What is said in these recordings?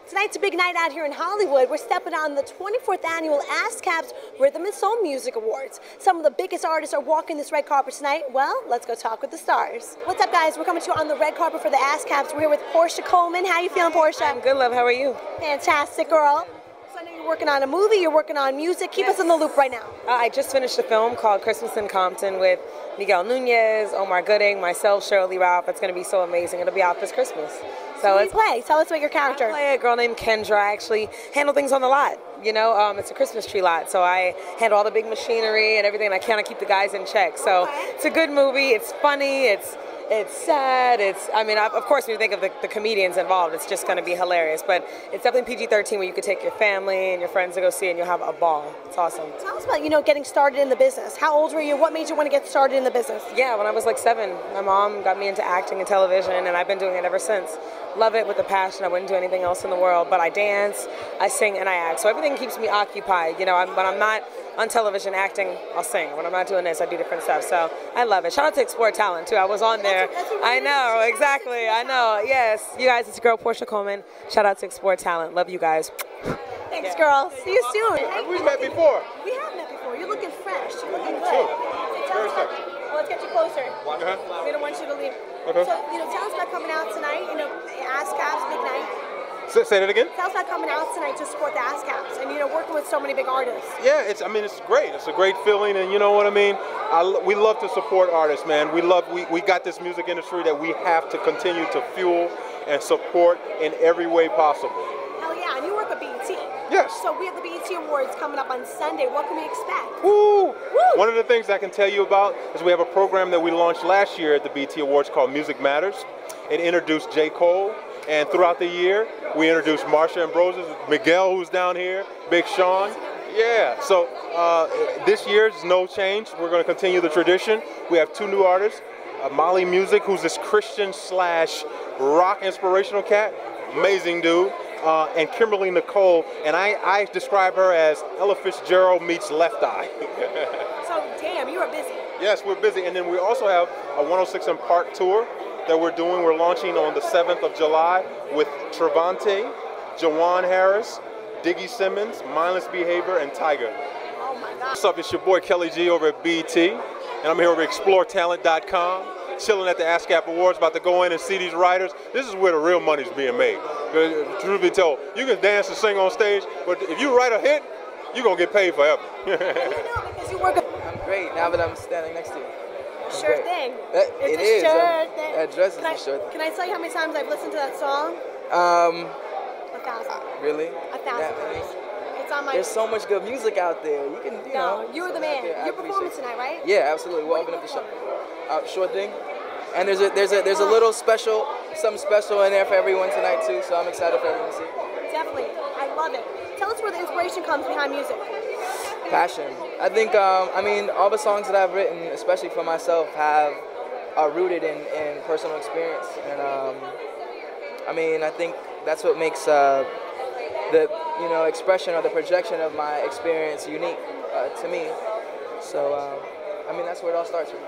Tonight's a big night out here in Hollywood. We're stepping on the 24th annual ASCAP's Rhythm and Soul Music Awards. Some of the biggest artists are walking this red carpet tonight. Well, let's go talk with the stars. What's up, guys? We're coming to you on the red carpet for the ASCAPs. We're here with Portia Coleman. How you feeling, Portia? I'm good, love. How are you? Fantastic, girl. So I know you're working on a movie, you're working on music. Keep us in the loop right now. I just finished a film called Christmas in Compton with Miguel, Omar Gooding, myself, Shirley Ralph. It's going to be so amazing. It'll be out this Christmas. So what do you play? Tell us about your character. I play a girl named Kendra. I actually handle things on the lot. You know, it's a Christmas tree lot, so I handle all the big machinery and everything, and I kind of keep the guys in check. So it's a good movie. It's funny. It's sad. I mean, of course, when you think of the comedians involved, it's just going to be hilarious. But it's definitely PG-13 where you could take your family and your friends to go see it, and you'll have a ball. It's awesome. Tell us about, getting started in the business. How old were you? What made you want to get started in the business? Yeah, when I was like 7, my mom got me into acting and television, and I've been doing it ever since. Love it with a passion. I wouldn't do anything else in the world, but I dance, I sing, and I act. So everything keeps me occupied. When I'm not on television acting, I'll sing. When I'm not doing this, I do different stuff. So I love it. Shout out to Explore Talent, too. I was on there. I know, exactly. I know. Yes. You guys, it's your girl, Portia Coleman. Shout out to Explore Talent. Love you guys. Thanks, girl. See you soon. Have we met before? We have met before. You're looking fresh. You're looking good. Very sexy. Well, let's get you closer. We don't want you to leave. Okay. So, tell us about coming out tonight. ASCAP's big night. Say that again? Tell us about coming out tonight to support the ASCAPs and, working with so many big artists. Yeah, it's great. It's a great feeling, and you know what I mean? We love to support artists, man. We got this music industry that we have to continue to fuel and support in every way possible. Hell yeah, and you work with BET. Yes. So we have the BET Awards coming up on Sunday. What can we expect? Woo! Woo! One of the things I can tell you about is we have a program that we launched last year at the BET Awards called Music Matters. It introduced J. Cole, and throughout the year, we introduced Marsha Ambrosius, Miguel, who's down here, Big Sean. Yeah, so this year is no change. We're going to continue the tradition. We have 2 new artists, Molly Music, who's this Christian/rock inspirational cat, amazing dude, and Kimberly Nicole, and I describe her as Ella Fitzgerald meets Left Eye. So, damn, you are busy. Yes, we're busy, and then we also have a 106 and Park tour that we're doing. We're launching on the 7th of July with Trevante, Jawan Harris, Diggy Simmons, Mindless Behavior, and Tiger. Oh my God. What's up? It's your boy Kelly G over at BET, and I'm here over at ExploreTalent.com, chilling at the ASCAP Awards, about to go in and see these writers. This is where the real money's being made. Truth be told, you can dance and sing on stage, but if you write a hit, you're going to get paid forever. Because you work. I'm great now that I'm standing next to you. Sure thing. It is. Sure thing. That dress is a sure thing. Can I tell you how many times I've listened to that song? 1,000. Really? 1,000 times. It's on my. There's so much good music out there. You can, you're the man. You're performing tonight, right? Yeah, absolutely. We'll open up the show. Sure thing. And there's a little something special in there for everyone tonight too. So I'm excited for everyone to see. Definitely. I love it. Tell us where the inspiration comes behind music. Passion. I think, all the songs that I've written, especially for myself, are rooted in personal experience. And, I think that's what makes the, expression or the projection of my experience unique to me. So, that's where it all starts with.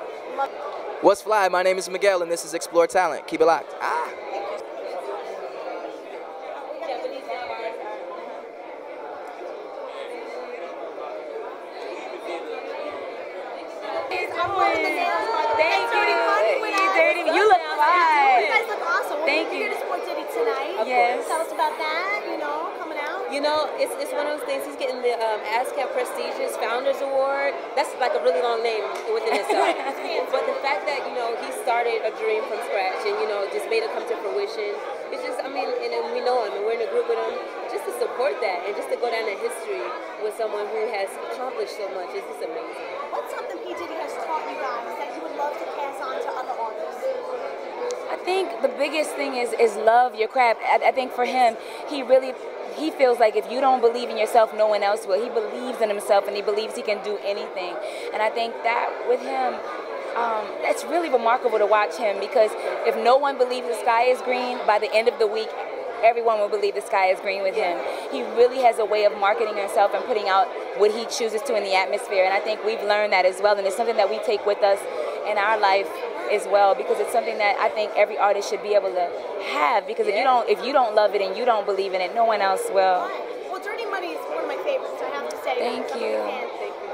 What's fly? My name is Miguel, and this is Explore Talent. Keep it locked. Thank you. Dirty. You look fine. You guys look awesome. Thank you. We're here to support Diddy tonight. Yes. Tell us about that, coming out. It's one of those things. He's getting the ASCAP prestigious Founders Award. That's like a really long name within itself. But the fact that, he started a dream from scratch and, just made it come to fruition. It's just, and we know him and we're in a group with him. Just to support that and just to go down in history with someone who has accomplished so much is just amazing. What's something P. Diddy has taught you guys that you would love to pass on to other artists? I think the biggest thing is love your craft. I think for him, he feels like if you don't believe in yourself, no one else will. He believes in himself and he believes he can do anything. And I think that with him, it's really remarkable to watch him because if no one believes the sky is green, by the end of the week, everyone will believe the sky is green with him. He really has a way of marketing himself and putting out what he chooses to in the atmosphere. And I think we've learned that as well. And it's something that we take with us in our life as well, because it's something that I think every artist should be able to have, because if you don't love it and you don't believe in it, no one else will. Well, Dirty Money is one of my favorites, I have to say. Thank you.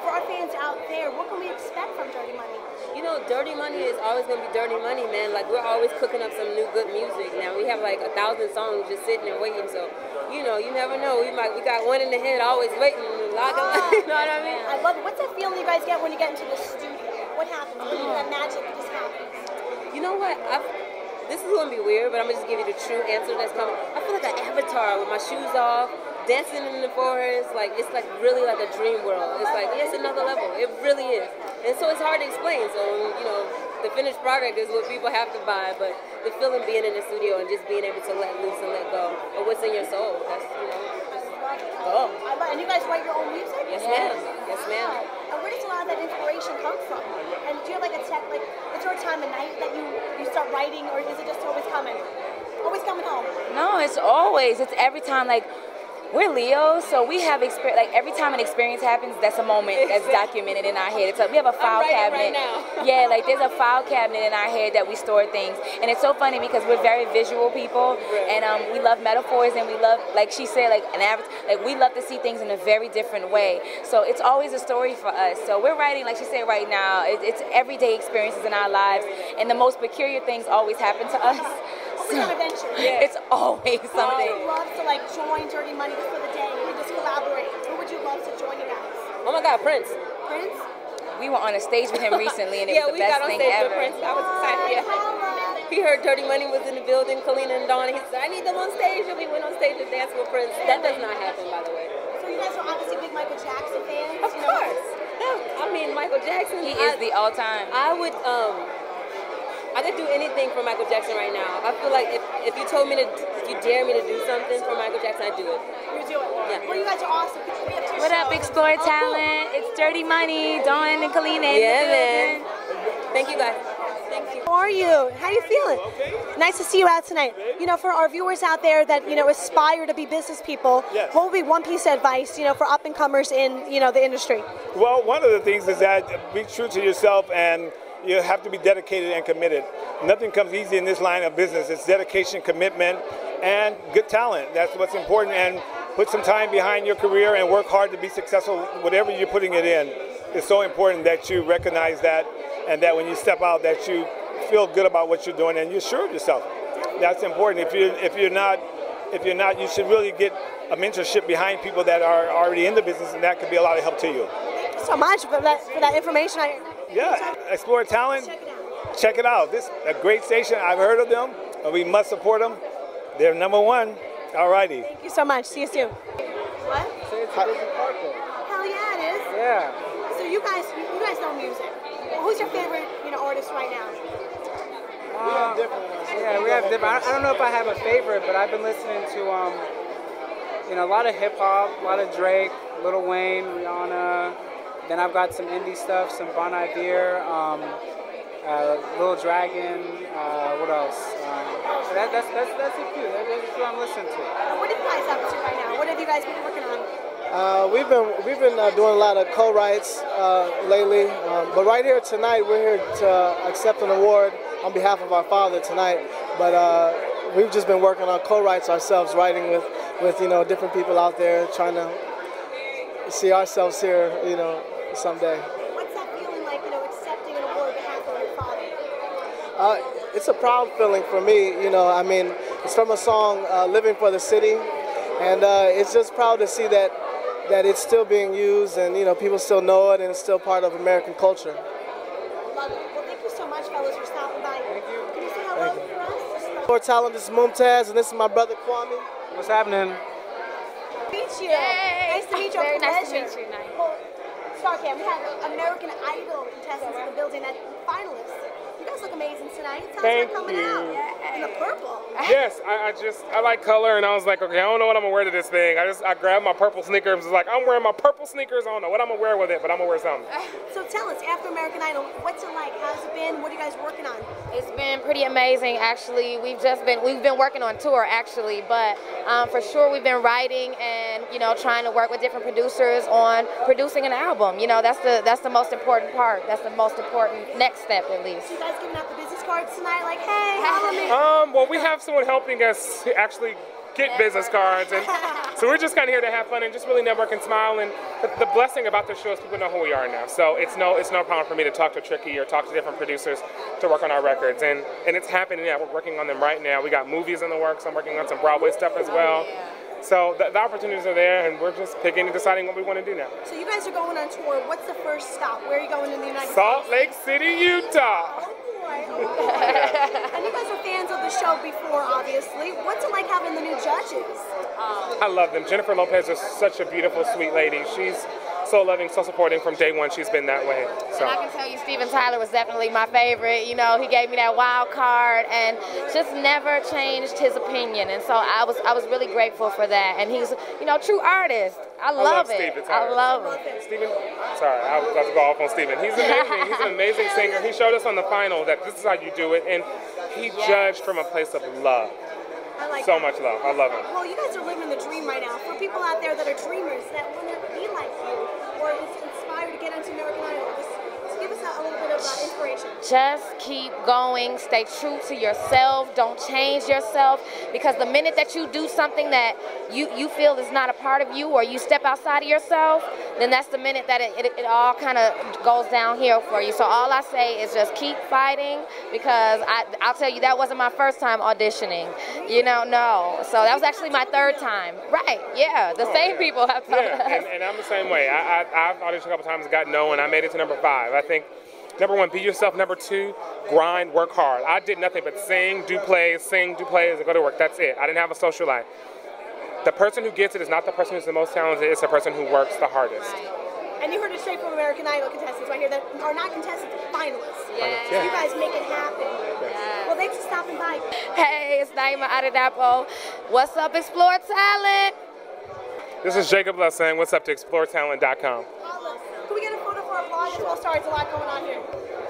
For our fans out there, what can we expect from Dirty Money? You know, Dirty Money is always going to be Dirty Money, man. Like, we're always cooking up some new good music. Now, we have like 1,000 songs just sitting and waiting, so, you know, you never know. We got one in the head always waiting. You know what I mean? I love it. What's that feeling you guys get when you get into the studio? What happens? When you that magic just happens? You know what? This is going to be weird, but I'm going to just give you the true answer that's coming. I feel like an avatar with my shoes off, dancing in the forest. Like, it's like really like a dream world. It's like, it's another level. It really is. And so it's hard to explain. So, you know, the finished product is what people have to buy, but the feeling being in the studio and just being able to let loose and let go of what's in your soul, that's, you know, just go. And you guys write your own music? Yes, ma'am. Yes, ma'am. And where does a lot of that inspiration come from? And do you have like is there a time of night that you start writing, or is it just always coming? Always coming home? No, it's every time. Like, we're Leos, so we have experience. Like, every time an experience happens, that's a moment that's documented in our head. It's like we have a file cabinet. Right now. Yeah, like there's a file cabinet in our head that we store things, and it's so funny because we're very visual people, and we love metaphors, and we love, like she said, like an average. Like, we love to see things in a very different way. So it's always a story for us. So we're writing, like she said, right now. It's everyday experiences in our lives, and the most peculiar things always happen to us. Always an adventure. It's always something. Who would love to like join Dirty Money just for the day and just collaborate? Who would you love to join you guys? Oh my God, Prince. Prince? We were on a stage with him recently, and it was the best thing Yeah, we got on stage ever. with Prince. I was excited. Yeah. He heard Dirty Money was in the building, Kalina and Dawn, and he said, I need them on stage, and we went on stage to dance with Prince. That does not happen, by the way. So you guys are obviously big Michael Jackson fans? Of course. No, I mean, Michael Jackson. He is the all-time. I could do anything for Michael Jackson right now. I feel like if you told me if you dare me to do something for Michael Jackson, I'd do it. You would do it? Yeah. Well, you guys are awesome. We have two What up, shows. Explore Talent? Cool. It's Dirty Money, Dawn and Kalina in Yeah, the building. man. Thank you, guys. Thank you. How are you? How are you feeling? Okay. Nice to see you out tonight. You know, for our viewers out there that, you know, aspire to be business people, Yes. what would be one piece of advice, you know, for up and comers in, you know, the industry? Well, one of the things is that be true to yourself, and you have to be dedicated and committed. Nothing comes easy in this line of business. It's dedication, commitment, and good talent. That's what's important. And put some time behind your career and work hard to be successful, whatever you're putting it in. It's so important that you recognize that, and that when you step out, that you feel good about what you're doing and you're sure of yourself. That's important. If you're not, you should really get a mentorship behind people that are already in the business, and that could be a lot of help to you. Thank you so much for that information. Yeah, Explore Talent. Check it out. This is a great station. I've heard of them, and we must support them. They're number one. All righty. Thank you so much. See you soon. What? Say it's a busy carpet. Hell yeah, it is. Yeah. So you guys know music. Who's your favorite, you know, artist right now? Yeah, we have different. I don't know if I have a favorite, but I've been listening to you know, a lot of hip hop, a lot of Drake, Lil Wayne, Rihanna. Then I've got some indie stuff, some Bon Iver, Lil Dragon. What else? That's a few. That's a few I'm listening to. What are you guys up to right now? What have you guys been working on? We've been doing a lot of co-writes lately, but right here tonight we're here to accept an award on behalf of our father tonight. But we've just been working on co-writes ourselves, writing with you know, different people out there, trying to see ourselves here, you know, someday. What's that feeling like, you know, accepting an award on behalf of your father? It's a proud feeling for me, you know. I mean, it's from a song, "Living for the City," and it's just proud to see that it's still being used, and you know, people still know it, and it's still part of American culture. Love it. Well, thank you so much, fellas, for stopping by. Thank you. Can you say hello for us? More talent. This is Mumtaz, and this is my brother Kwame. What's happening? Meet you. Yay. Nice to meet you. Very nice to Pleasure. meet you, Nice. Well, Starcam, we had American Idol contestants in the building and finalists. You guys look amazing tonight. Tell us how coming out in the purple. Yes, I like color, and I was like, okay, I don't know what I'm gonna wear to this thing. I grabbed my purple sneakers and was like, I'm wearing my purple sneakers. I don't know what I'm gonna wear with it, but I'm gonna wear something. So tell us, after American Idol, what's it like? How's it been? What are you guys working on? It's been pretty amazing, actually. We've been working on tour, actually, but for sure we've been writing and, you know, trying to work with different producers on producing an album. You know, that's the most important part. That's the most important next step, at least. You guys guys giving out the business cards tonight? Like, hey, follow me. Well, we have someone helping us to actually get business cards, and so we're just kind of here to have fun and just really network and smile. And the blessing about the show is people know who we are now, so it's no problem for me to talk to Tricky or talk to different producers to work on our records, and it's happening now. We're working on them right now. We got movies in the works. I'm working on some Broadway stuff as well. So the opportunities are there, and we're just picking and deciding what we want to do now. So you guys are going on tour. What's the first stop? Where are you going in the United States? Salt Lake City, Utah. And you guys are fans of the show before, obviously. What's it like having the new judges? I love them. Jennifer Lopez is such a beautiful, sweet lady. She's so loving, so supporting from day one. She's been that way. So. And I can tell you Steven Tyler was definitely my favorite. You know, he gave me that wild card and just never changed his opinion. And so I was really grateful for that. And he's, you know, true artist. I love it. Steven Tyler. I love it. Steven, sorry, I was about to go off on Steven. He's amazing. He's an amazing singer. He showed us on the final that this is how you do it. And he judged from a place of love. I like so much love. I love him. Well, you guys are living the dream right now. For people out there that are dreamers that want to be like you or is inspired to get into American Idol, just give us a little bit of inspiration. Just keep going. Stay true to yourself. Don't change yourself, because the minute that you do something that you feel is not a part of you, or you step outside of yourself, then that's the minute that it all kind of goes downhill for you. So all I say is just keep fighting, because I'll tell you, that wasn't my first time auditioning. You know, no. So that was actually my third time. Right, yeah. The same people have told us. And I'm the same way. I've auditioned a couple times and got no, and I made it to number 5. I think number 1, be yourself. Number 2, grind, work hard. I did nothing but sing, do plays, and go to work. That's it. I didn't have a social life. The person who gets it is not the person who's the most talented. It's the person who works the hardest. Right. And you heard it straight from American Idol contestants right here that are not contestants, finalists. Yeah. So you guys make it happen. Yeah. Well, thanks for stopping by. Hey, it's Naima Adadapo. What's up, Explore Talent? This is Jacob Less saying, what's up to exploretalent.com. Can we get a photo for our vlog as well? Sorry, it's a lot going on here.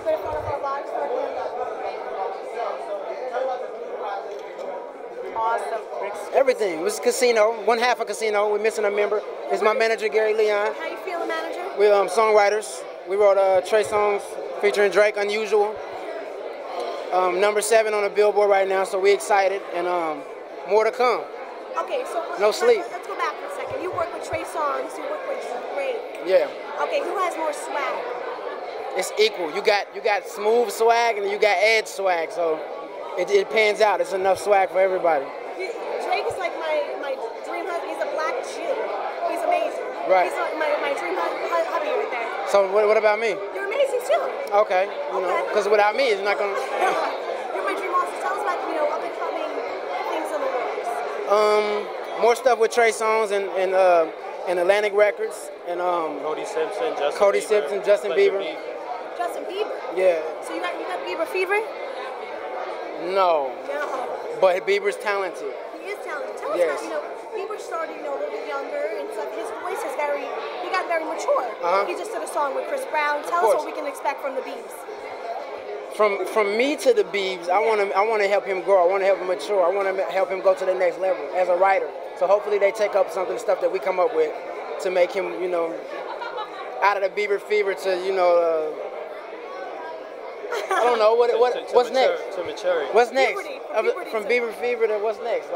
Get a photo for our vlog. Awesome. Everything. It was a casino, one half a casino. We're missing a member. It's my manager, Gary Leon. How you feeling, manager? We're Songwriters. We wrote Trey songs featuring Drake, Unusual. Number 7 on the Billboard right now, so we're excited, and more to come. Okay, so no sleep. Let's go back for a second. You work with Trey Songz, you work with Drake. Yeah. Okay, who has more swag? It's equal. You got smooth swag and you got edge swag, so it pans out. It's enough swag for everybody. Drake is like my dream husband. He's a black Jew. He's amazing. Right. He's like my dream hubby right there. So what about me? You're amazing too. Okay, you know, because without me, it's not gonna. You're my dream also. Tell us about up and coming things in the works. More stuff with Trey Songz and Atlantic Records and Cody Simpson, Justin Bieber. Justin Bieber. Yeah. So you got Bieber fever? No. No. But Bieber's talented. He is talented. Tell us about, Bieber started, a little bit younger, and so his voice is he got very mature. He just did a song with Chris Brown. Tell us what we can expect from the Biebs. From me to the Biebs, I want to help him grow. I want to help him mature. I want to help him go to the next level as a writer. So hopefully they take up stuff that we come up with to make him, out of the Bieber fever to, I don't know what's next. To maturity. What's next? From Bieber fever to what's next?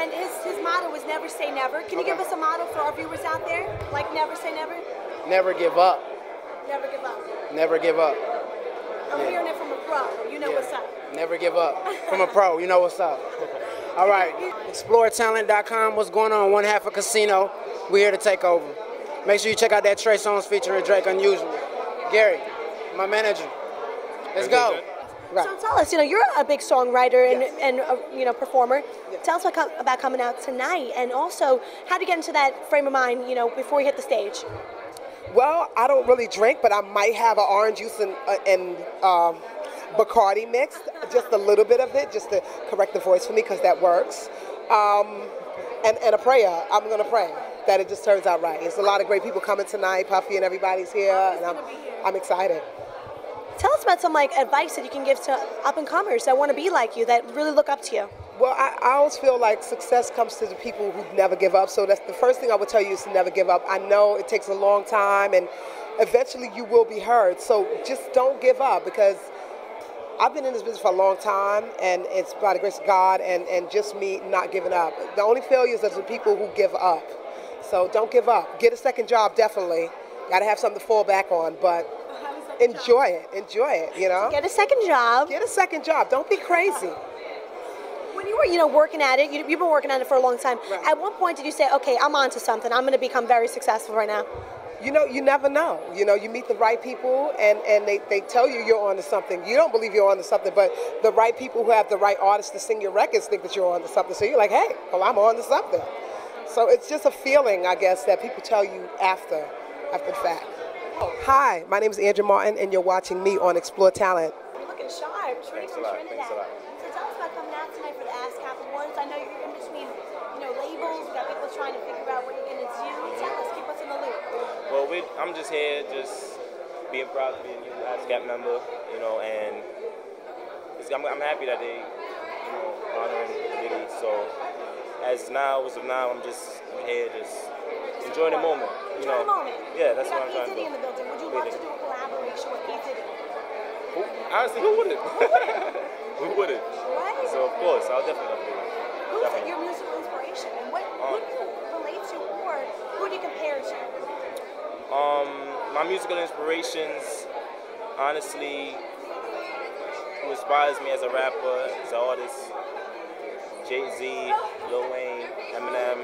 And his motto was never say never. Can you give us a motto for our viewers out there? Like never say never? Never give up. Never give up. Never give up. I'm hearing it from a pro. You know what's up. Never give up. From a pro. You know what's up. All right. ExploreTalent.com. What's going on? One half a casino. We're here to take over. Make sure you check out that Trey Songz featuring Drake, Unusual. Gary, my manager. Let's go. Right. So tell us, you're a big songwriter and performer. Yes. Tell us about coming out tonight, and also how to get into that frame of mind, before you hit the stage. Well, I don't really drink, but I might have an orange juice and Bacardi mixed, just a little bit of it, just to correct the voice for me, because that works. And a prayer. I'm going to pray that it just turns out right. There's a lot of great people coming tonight. Puffy and everybody's here, and I'm excited. Tell us about some advice that you can give to up-and-comers that want to be like you, that really look up to you. Well, I always feel like success comes to the people who never give up. So that's the first thing I would tell you, is to never give up. I know it takes a long time, and eventually you will be heard. So just don't give up, because I've been in this business for a long time, and it's by the grace of God and just me not giving up. The only failures are the people who give up. So don't give up. Get a second job, definitely. Got to have something to fall back on, but enjoy it, you know? Get a second job. Get a second job. Don't be crazy. When you were, working at it, you've been working at it for a long time. Right. At what point did you say, okay, I'm onto something. I'm going to become very successful right now? You know, you never know. You know, you meet the right people and they tell you you're onto something. You don't believe you're onto something, but the right people who have the right artists to sing your records think that you're onto something. So you're like, hey, well, I'm onto something. So it's just a feeling, I guess, that people tell you after the fact. Hi, my name is Andrew Martin, and you're watching me on Explore Talent. You're looking sharp. Thanks a lot. Thanks a lot. So tell us about coming out tonight for the ASCAP Awards. I know you're in between, labels. We've got people trying to figure out what you're going to do. Tell us, keep us in the loop. Well, I'm just here, just being proud to be a new ASCAP member, and I'm happy that they, honoring Diddy. So as of now, I'm here, just enjoying the moment. Enjoy the moment. Yeah, that's what I'm trying to do. Diddy in the building. Would you love to do a collaboration with Diddy? Honestly, who wouldn't? Who wouldn't? Right. So of course, I'll definitely love to do it. Who's your musical inspiration, and who do you relate to, or who do you compare to? My musical inspirations, honestly, who inspires me as a rapper, as an artist, Jay-Z, Lil Wayne, Eminem,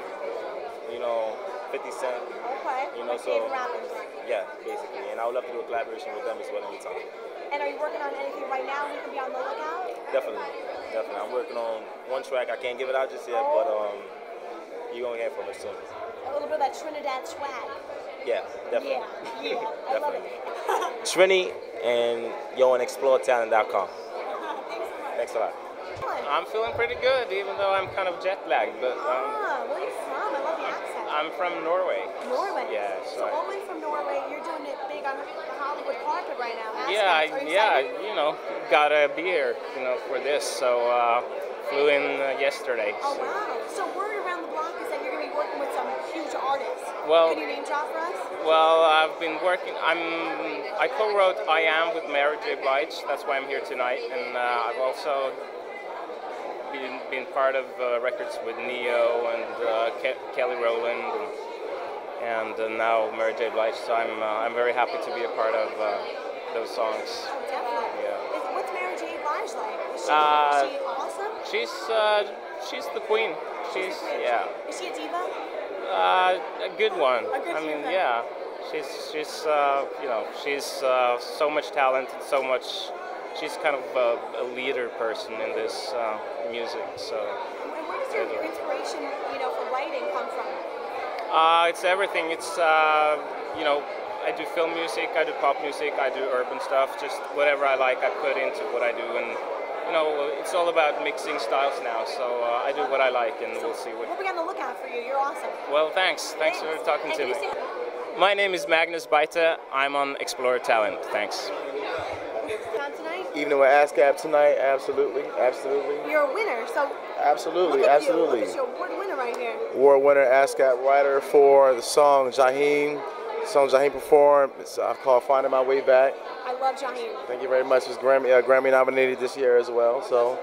50 Cent. Okay. So yeah, basically, and I would love to do a collaboration with them as well anytime. And are you working on anything right now we can be on the lookout? Definitely. I'm working on one track. I can't give it out just yet, but you're going to hear from it soon. A little bit of that Trinidad swag. Yeah, definitely. Yeah. I love it. Trini and on exploretalent.com. Thanks a lot. I'm feeling pretty good, even though I'm kind of jet lagged. But where are you from? I love the accent. I'm from Norway. Norway. Yeah. So all the way from Norway, you're doing it big on the Hollywood carpet right now. Gotta be here, for this. So flew in yesterday. Oh wow! So word around the block is that you're gonna be working with some huge artists. Well, can you name drop for us? Well, I've been working. I co-wrote "I Am" with Mary J. Blige. That's why I'm here tonight, and I've also been part of records with Neo and Kelly Rowland and now Mary J. Blige. So I'm very happy to be a part of those songs. Oh, definitely. Yeah. What's Mary J. Blige like? Is she awesome? She's the queen. She's yeah. Is she a diva? A good one. A good diva. Yeah. She's so much talent and so much. She's kind of a leader person in this music. So. And where does your inspiration, for writing come from? It's everything. It's I do film music, I do pop music, I do urban stuff. Just whatever I like, I put into what I do, and it's all about mixing styles now. So I do what I like, and we'll see what. We'll be on the lookout for you. You're awesome. Well, thanks for talking to me. My name is Magnus Baita. I'm on Explore Talent. Thanks. Evening with ASCAP tonight, absolutely. You're a winner, so absolutely. Look at your award winner right here. Award winner, ASCAP writer for the song Jaheim. The song Jaheim performed. It's called "Finding My Way Back." I love Jaheim. Thank you very much. It was Grammy nominated this year as well, so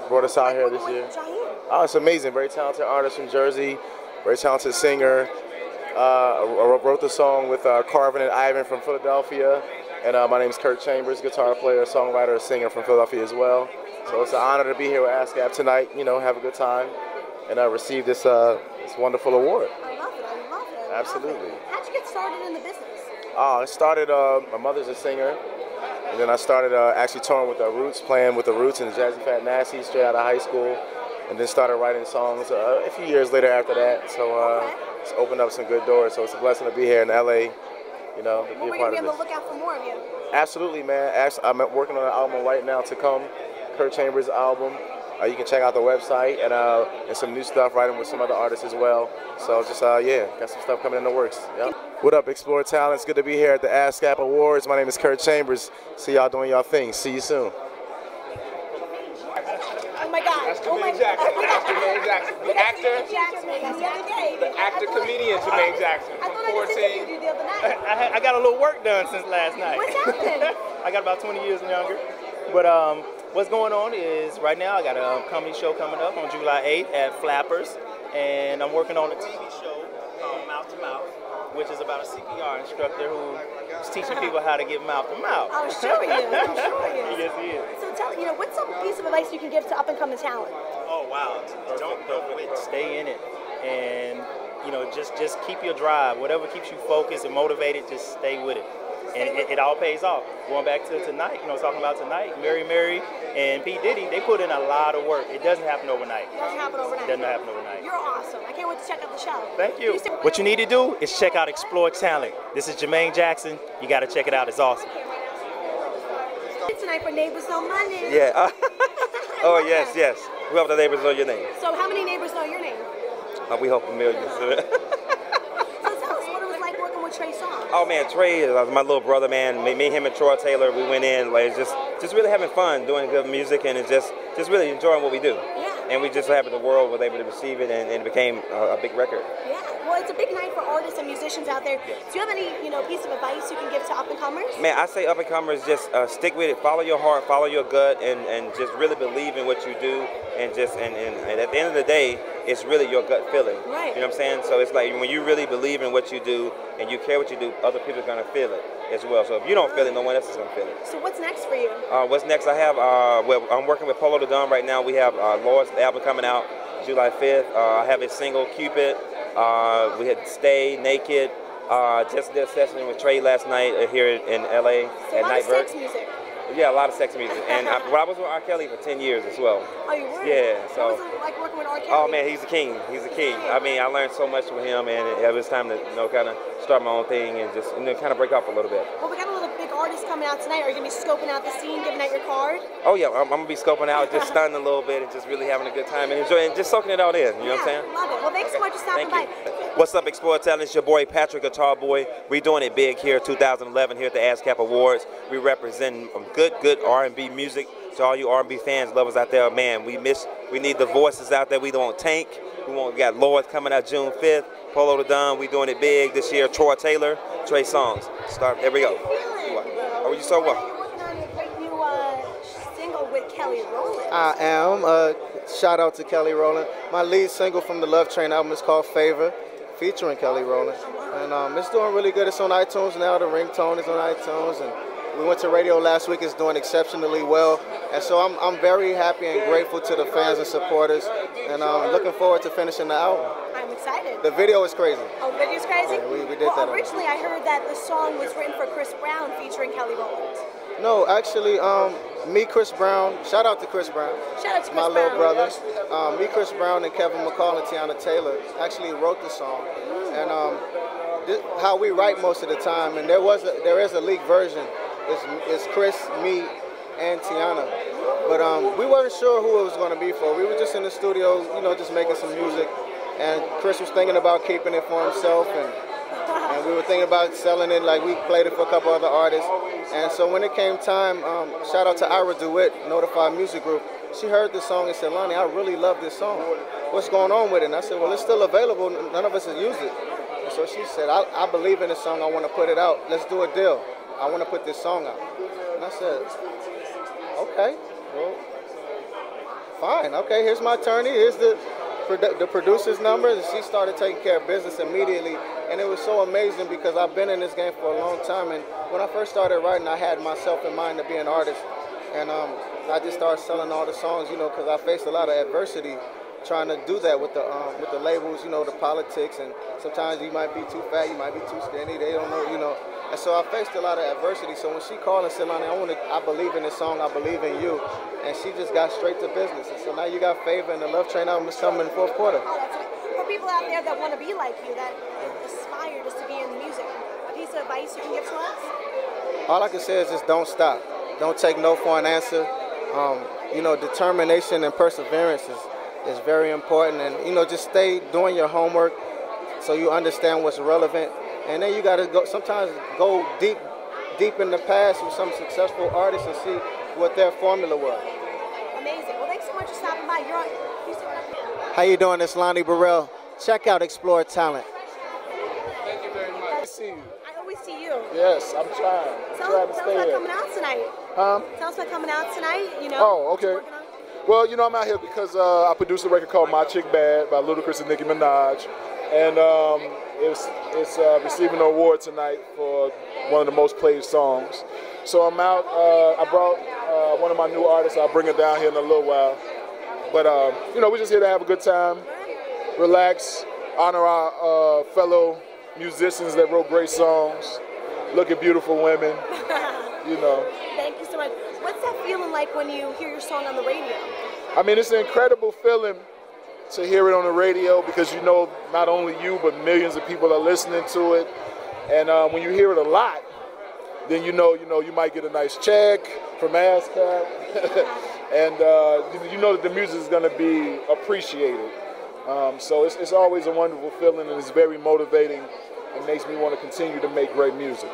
brought us out here this year. Oh, it's amazing. Very talented artist from Jersey. Very talented singer. Wrote the song with Carvin and Ivan from Philadelphia. And my name is Kurt Chambers, guitar player, songwriter, singer from Philadelphia as well. So it's an honor to be here with ASCAP tonight, have a good time, and receive this wonderful award. I love it. Absolutely. How'd you get started in the business? I started, my mother's a singer, and then I started actually touring with the Roots, playing with the Roots and the Jazzy Fat Nasty straight out of high school, and then started writing songs a few years later after that. So it's opened up some good doors, so it's a blessing to be here in LA. To be a part of this. We're going to be on the lookout for more of you. Absolutely, man. I'm working on an album right now to come, Kurt Chambers' album. You can check out the website and some new stuff, writing with some other artists as well. So just, got some stuff coming in the works. Yep. What up, Explore Talent? It's good to be here at the ASCAP Awards. My name is Kurt Chambers. See y'all doing y'all thing. See you soon. Oh my God. That's Jermaine Jackson. That's Jermaine Jackson. The actor. The actor comedian Jermaine Jackson. I thought I just interviewed you the other night. I got a little work done since last night. What's happening? I got about 20 years younger. But what's going on is right now I got a comedy show coming up on July 8th at Flappers, and I'm working on a TV show called Mouth to Mouth, which is about a CPR instructor who is teaching people how to get mouth to mouth. I'm sure he is. I'm sure he is. Yes, he is. So tell what's some piece of advice you can give to up and coming talent? Oh wow! Don't quit. Stay in it, and just keep your drive. Whatever keeps you focused and motivated, just stay with it. And it all pays off. Going back to tonight, talking about tonight, Mary and P. Diddy, they put in a lot of work. It doesn't happen overnight. It doesn't happen overnight. It doesn't happen overnight. You're awesome. I can't wait to check out the show. Thank you. What you need to do is check out Explore Talent. This is Jermaine Jackson. You got to check it out. It's awesome. Tonight for Neighbors Know My Name. Yeah. Oh, yes. We hope the neighbors know your name. So how many neighbors know your name? We hope millions. So tell us what it was like working with Trey Songz. Oh man, Trey is my little brother, man. Me, him, and Troy Taylor, we went in like just really having fun, doing good music, and just really enjoying what we do. Yeah. And we just happy the world was able to receive it, and it became a big record. Yeah. Well, it's a big night for artists and musicians out there. Do you have any, piece of advice you can give to up and comers? Man, I say up and comers, just stick with it, follow your heart, follow your gut, and just really believe in what you do, and at the end of the day, it's really your gut feeling. Right. You know what I'm saying? So it's like when you really believe in what you do and you care what you do, other people are gonna feel it as well. So if you don't feel it, no one else is gonna feel it. So what's next for you? What's next? I have I'm working with Polo the Don right now. We have Lord's album coming out July 5th. I have his single Cupid. We had Stay Naked. Just did a session with Trey last night here in LA at Nightbird. Sex music. Yeah, a lot of sex music. And I was with R. Kelly for 10 years as well. Oh, you were? Yeah. So. What was it like working with R. Kelly? Oh man, he's a king. He's a king. I mean, I learned so much with him, and it was time to kind of start my own thing and just kind of break off a little bit. Well, we got a little big artist coming out tonight. Are you gonna be scoping out the scene, giving out your card? Oh yeah, I'm gonna be scoping out, just stunning a little bit, and just really having a good time and enjoying, just soaking it out in. You know what I'm saying? Love it. Well, thanks so much for stopping by. What's up, Explore Talent? It's your boy Patrick, Guitar Boy. We're doing it big here, 2011, here at the ASCAP Awards. We represent good R&B music. To all you R&B fans, lovers out there, man, we need the voices out there. We want Tank. We got Lord coming out June 5th. Polo the Don, we doing it big this year. Troy Taylor, Trey Songz. There we go. Oh, you so welcome. You're working on a great new single with Kelly Rowland. I am. Shout out to Kelly Rowland. My lead single from the Love Train album is called Favor, featuring Kelly Rowland. And it's doing really good. It's on iTunes now. The ringtone is on iTunes. And we went to radio last week. It's doing exceptionally well. And so I'm very happy and grateful to the fans and supporters. And I'm looking forward to finishing the album. I'm excited. The video is crazy. Oh, the video's crazy? Yeah, we did that. Originally I heard that the song was written for Chris Brown featuring Kelly Rowland. No, actually, me, Chris Brown, shout out to Chris Brown. Shout out to Chris my Brown. little brother. Me, Chris Brown, and Kevin McCall and Tiana Taylor actually wrote the song. And how we write most of the time, and there is a leaked version. It's Chris, me, and Tiana. But we weren't sure who it was going to be for. We were just in the studio, just making some music. And Chris was thinking about keeping it for himself, and we were thinking about selling it. Like, we played it for a couple other artists. And so when it came time, shout out to Ira DeWitt, Notified Music Group. She heard this song and said, Lonnie, I really love this song. What's going on with it? And I said, well, it's still available. None of us have used it. And so she said, I believe in this song. I want to put it out. Let's do a deal. I want to put this song out. And I said, okay, well, fine. Okay, here's my attorney. Here's the producer's number. And she started taking care of business immediately. And it was so amazing because I've been in this game for a long time. And when I first started writing, I had myself in mind to be an artist. And I just started selling all the songs, because I faced a lot of adversity trying to do that with the labels, the politics. And sometimes you might be too fat, you might be too skinny. They don't know, And so I faced a lot of adversity. So when she called and said, Lonnie, I believe in this song, I believe in you. And she just got straight to business. And so now you got Favor, and the Love Train album is coming in the fourth quarter. Oh, that's right. For people out there that want to be like you, that aspire just to be in music, a piece of advice you can give to us? All I can say is just don't stop. Don't take no for an answer. Determination and perseverance is very important. And, just stay doing your homework so you understand what's relevant. And then you got to sometimes go deep in the past with some successful artists and see what their formula was. Amazing. Well, thanks so much for stopping by. You're on. How you doing? It's Lonnie Burrell. Check out Explore Talent. Thank you very much. I see you. I always we see you. Yes, I'm trying. Tell us about coming out tonight. Huh? Tell us about coming out tonight, you know. Oh, okay. Well, you know, I'm out here because I produced a record called My Chick Bad by Ludacris and Nicki Minaj. And it's receiving an award tonight for one of the most played songs. So I'm out. I brought one of my new artists. I'll bring her down here in a little while. But, you know, we're just here to have a good time, relax, honor our fellow musicians that wrote great songs, look at beautiful women, you know. Thank you so much. What's that feeling like when you hear your song on the radio? I mean, it's an incredible feeling to hear it on the radio because you know not only you, but millions of people are listening to it. And when you hear it a lot, then you know you might get a nice check from ASCAP. And you know that the music is going to be appreciated. So it's always a wonderful feeling, and it's very motivating. It makes me want to continue to make great music.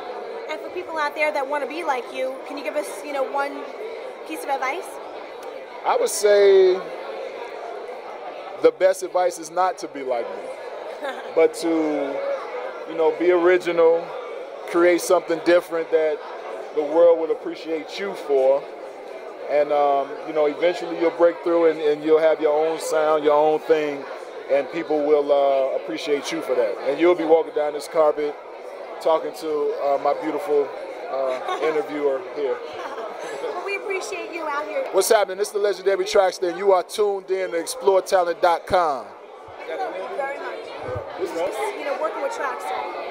And for people out there that want to be like you, can you give us, you know, one piece of advice? I would say the best advice is not to be like me, but to, you know, be original, create something different that the world will appreciate you for. And, you know, eventually you'll break through and you'll have your own sound, your own thing, and people will appreciate you for that. And you'll be walking down this carpet talking to my beautiful interviewer here. Well, we appreciate you out here. What's happening? This is the legendary Trackster, and you are tuned in to ExploreTalent.com. Thank you very much. You know, working with Trackster.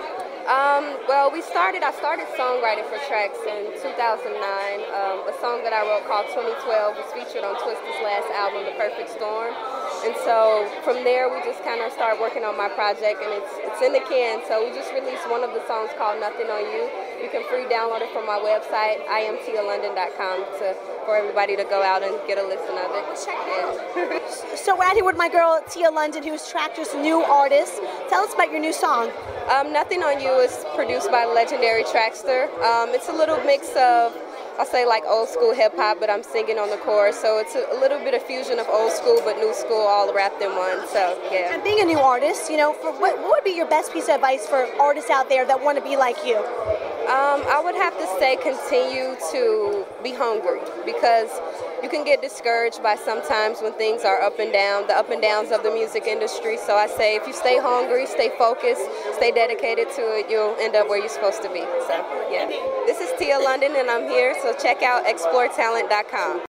Well, I started songwriting for Trax in 2009. A song that I wrote called 2012 was featured on Twista's last album, The Perfect Storm. And so from there, we just kind of started working on my project, and it's in the can. So we just released one of the songs called Nothing on You. You can free download it from my website, imtlondon.com, for everybody to go out and get a listen of it. So we're out here with my girl, Tia London, who's Trackster's new artist. Tell us about your new song. Nothing on You is produced by legendary Trackster. It's a little mix of, I'll say like old school hip hop, but I'm singing on the chorus. So it's a little bit of fusion of old school but new school all wrapped in one. So yeah. And being a new artist, you know, what would be your best piece of advice for artists out there that want to be like you? I would have to say continue to be hungry, because you can get discouraged by sometimes when things are up and down, the up and downs of the music industry. So I say if you stay hungry, stay focused, stay dedicated to it, you'll end up where you're supposed to be. So yeah. This is Tia London, and I'm here, so check out ExploreTalent.com.